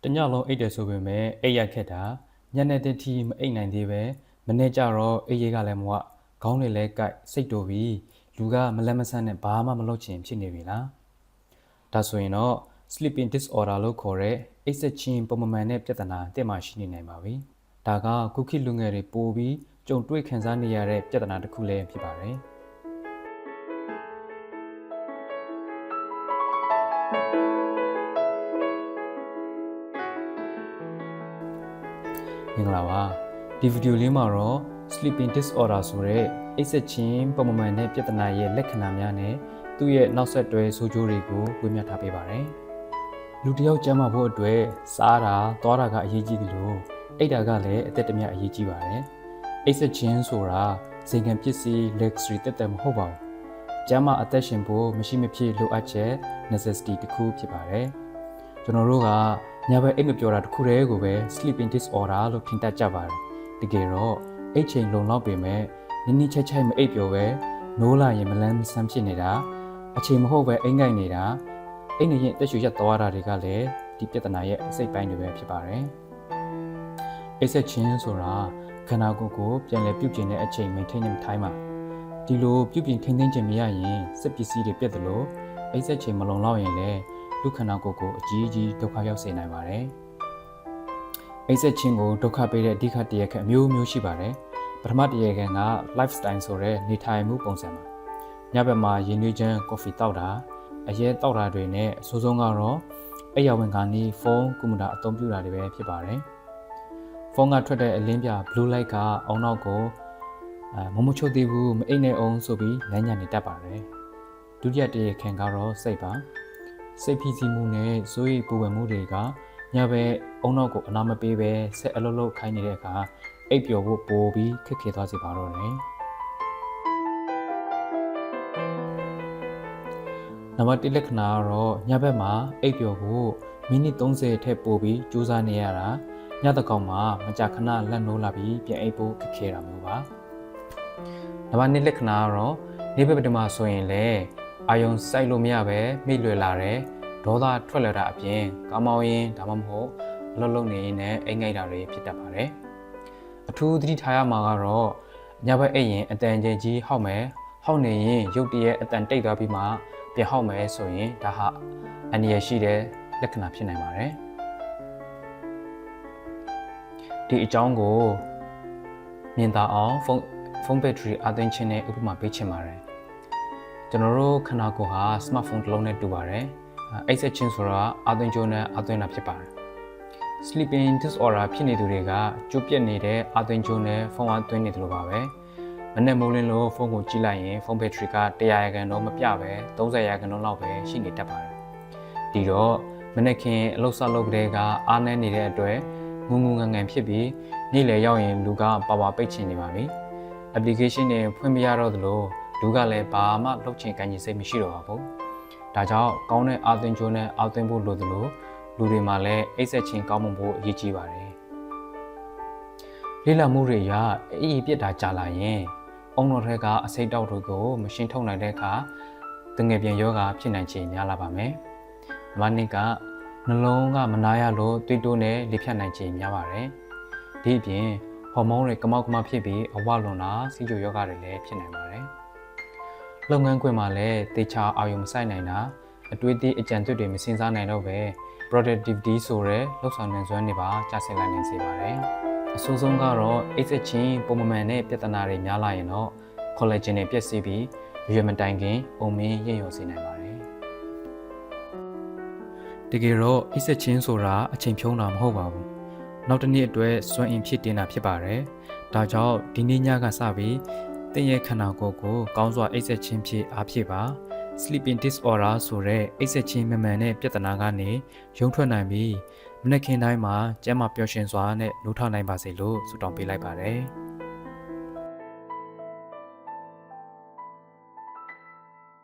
တညလုံးအိတ်တယ်ဆိုပေမဲ့အိတ်ရက်ခက်တာညနေတည်းထီမအိတ်နိုင်သေးပဲမနေ့ကျတော့အိတ်ရကလည်းမဝခေါင်းတွေလည်းကိုက်စိတ်တူပြီးလူကမလက်မဆန်းနဲ့ဘာမှမလုပ်ချင်ဖြစ်နေပြီလားဒါဆိုရင်တော့ sleeping disorder လို့ခေါ်တဲ့အိတ်ဆက်ခြင်းပုံမှန်နဲ့ပြဿနာတက်မှရှိနေနိုင်ပါပြီဒါကခုခေတ်လူငယ်တွေပိုပြီးကြုံတွေ့ခံစားနေရတဲ့ပြဿနာတစ်ခုလည်းဖြစ်ပါတယ်မင်္ဂလာပါဒီဗီဒီယိုလေးမှာတော့ sleeping disorder ဆိုတဲ့အိပ်စက်ခြင်းပုံမှန်နဲ့ပြဿနာရဲ့လက္ခဏာများနဲ့သူ့ရဲ့နောက်ဆက်တွဲဆိုးကျိုးတွေကိုဝေမျှထားပေးပါတယ်လူတစ်ယောက်ကျန်းမာဖို့အတွက်စားတာသွားတာကအရေးကြီးတယ်လို့အိပ်တာကလည်းအသက်တမျှအရေးကြီးပါတယ်အိပ်စက်ခြင်းဆိုတာဇိမ်ခံပစ္စည်း luxury တက်တယ်မဟုတ်ပါဘူးကျန်းမာအသက်ရှင်ဖို့မရှိမဖြစ်လိုအပ်ချက် necessity တစ်ခုဖြစ်ပါတယ်ကျွန်တော်တို့ကညဘက်အိပ်မပျော်တာတစ်ခုတည်းကိုပဲ sleeping disorder လို့ထင်တတ်ကြပါတယ်တကယ်တော့အိတ်ချိန်လုံလောက်ပေမဲ့နင်းနီးချိုက်ချိုက်မအိပ်ပျော်ပဲနိုးလာရင်မလန်းမဆန်းဖြစ်နေတာအချိန်မဟုတ်ပဲအိမ်ငိုက်နေတာအိမ်နေရင်တက်ရှူရက်သွားတာတွေကလည်းဒီပြဿနာရဲ့အစိတ်ပိုင်းတွေပဲဖြစ်ပါတယ်အိပ်ဆက်ခြင်းဆိုတာခန္ဓာကိုယ်ကိုပြန်လည်ပြုပြင်တဲ့အချိန် maintain နေထိုင်းမှာဒီလိုပြုပြင်ထိန်းသိမ်းခြင်းမရရင်စက်ပစ္စည်းတွေပြတ်တယ်လို့အိပ်ဆက်ခြင်းမလုံလောက်ရင်လည်းလူခန္ဓာကိုယ်ကိုအကြီးကြီးဒုက္ခရောက်စေနိုင်ပါတယ်အိပ်စက်ခြင်းကိုဒုက္ခပေးတဲ့အဓိကတရားခံအမျိုးမျိုးရှိပါတယ်ပထမတရားခံက lifestyle ဆိုတဲ့နေထိုင်မှုပုံစံပါညဘက်မှာရင်းနှီးချမ်း coffee တောက်တာအရဲတောက်တာတွေနဲ့အဆိုးဆုံးကတော့အိပ်ရဝင်ကနေဖုန်းကွန်ပျူတာအသုံးပြုတာတွေပဲဖြစ်ပါတယ်ဖုန်းကထွက်တဲ့အလင်းပြ blue light ကအောင်းနောက်ကိုမချုပ်သေးဘူးမအိပ်နဲ့အောင်ဆိုပြီးလမ်းညံနေတတ်ပါတယ်ဒုတိယတရားခံကတော့စိတ်ပါစိတ်ဖိစီးမှုနဲ့စိုးရိမ်ပူပန်မှုတွေကညဘက်အုံနောက်ကိုအနာမပေးပဲဆက်အလုပ်လုပ်ခိုင်းနေတဲ့အခါအိပ်ပျော်ဖို့ပိုပြီးခက်ခဲသွားစေပါတော့တယ်နံပါတ်1လက္ခဏာကတော့ညဘက်မှာအိပ်ပျော်ဖို့မိနစ်30ထက်ပိုပြီးကြိုးစားနေရတာညတကောင်မှာမကြာခဏလက်နိုးလာပြီးပြန်အိပ်ဖို့ခက်ခဲတာမျိုးပါနံပါတ်2လက္ခဏာကတော့နေ့ဘက်ပထမဆိုရင်လည်းအာယုံစိုက်လို့မရပဲမိလွယ်လာတယ်ဒေါသထွက်လာတာအပြင်ကောင်းမောင်းရင်ဒါမှမဟုတ်အလုပ်လုပ်နေရင်လည်းအိမ်ငိုက်တာတွေဖြစ်တတ်ပါတယ်အထူးသတိထားရမှာကတော့ညဘက်အိပ်ရင်အတန်ကျကြီးဟောက်မယ်ဟောက်နေရင်ရုပ်တရက်အတန်တိတ်သွားပြီးမှပြန်ဟောက်မယ်ဆိုရင်ဒါဟာအန္တရာယ်ရှိတဲ့လက္ခဏာဖြစ်နိုင်ပါတယ်ဒီအကြောင်းကိုမြင်သာအောင်ဖုန်းဘက်ထရီအသွင်းခြင်းနဲ့ဥပမာပေးချင်ပါတယ်ကျွန်တော်တို့ခန္ဓာကိုယ်ဟာ smartphone တစ်လုံးနဲ့တူပါတယ်အိပ်စက်ခြင်းဆိုတာအသွင်ကြိုးနဲ့အသွင်တာဖြစ်ပါတယ် sleeping disorder ဖြစ်နေသူတွေကကြိုးပြက်နေတဲ့အသွင်ကြိုးနဲ့ဖုန်းအသွင်းနေတယ်လို့ပါပဲမနေ့မိုးလင်းလို့ဖုန်းကိုကြည့်လိုက်ရင်ဖုန်းဘက်ထရီက100%တော့မပြပဲ30%လောက်ပဲရှိနေတတ်ပါတယ်ဒီတော့မနေ့ခင်အလုပ်ဆောက်လုပ်တဲ့ကအားနည်းနေတဲ့အတွက်ငုံငန်ဖြစ်ပြီးနေ့လယ်ရောက်ရင်လူကပါပိတ်ချင်နေပါပြီ application တွေဖွင့်မရတော့သလိုလူကလည်းဘာမှလုပ်ချင်ကန်ချင်စိတ်မရှိတော့ပါဘူးဒါကြောင့်ကောင်းတဲ့အာသွင်းကြိုးနဲ့အာသွင်းဖို့လိုသလိုလူတွေမှာလည်းအိပ်စက်ခြင်းကောင်းမွန်ဖို့အရေးကြီးပါတယ်လေ့လာမှုတွေအရအေးပြစ်တာကြာလာရင်အုံတော်ထက်ကအစိတ်တောက်တွေကိုမရှင်းထုတ်နိုင်တဲ့အခါတငယ်ပြန်ယောဂဖြစ်နိုင်ခြင်းများလာပါမယ်။မနစ်ကနှလုံးကမနာရလို့တွေးတိုးနဲ့လေဖြတ်နိုင်ခြင်းများပါတယ်။ဒီအပြင်ဟော်မုန်းတွေကမောက်ကမဖြစ်ပြီးအဝလွန်တာစီးကျိုယောဂတွေလည်းဖြစ်နိုင်ပါတယ်။လုပ်ငန်းခွင်မှာလည်းတေချာအာရုံမစိုက်နိုင်တာအတွေးသေးအကြံသွတ်တွေမစင်စားနိုင်တော့ပဲ productivity ဆိုတဲ့လောက်ဆောင်နိုင်စွမ်းတွေပါကျဆင်းလာနိုင်စေပါတယ်အဆိုးဆုံးကတော့အိပ်စက်ခြင်းပုံမှန်နဲ့ပြဿနာတွေများလာရင်တော့ collagen တွေပျက်စီးပြီးရွယ်မတိုင်ခင်အုံမင်းရင့်ရော်စေနိုင်ပါတယ်တကယ်တော့အိပ်စက်ခြင်းဆိုတာအချိန်ဖြုံးတာမဟုတ်ပါဘူးနောက်တစ်နေ့အတွက်စွမ်းအင်ဖြစ်တင်တာဖြစ်ပါတယ်ဒါကြောင့်ဒီနေ့ညကစပြီးသင်ရဲ့ခန္ဓာကိုယ်ကိုကောင်းစွာအိပ်စက်ခြင်းဖြစ်အားဖြစ်ပါsleeping disorder ဆိုတဲ့အိပ်စက်ခြင်းမှန်တဲ့ပြဿနာကနေရုံထွက်နိုင်ပြီးမနက်ခင်းတိုင်းမှာကျန်းမာပျော်ရွှင်စွာနဲ့နိုးထနိုင်ပါစေလို့ဆုတောင်းပေးလိုက်ပါတယ်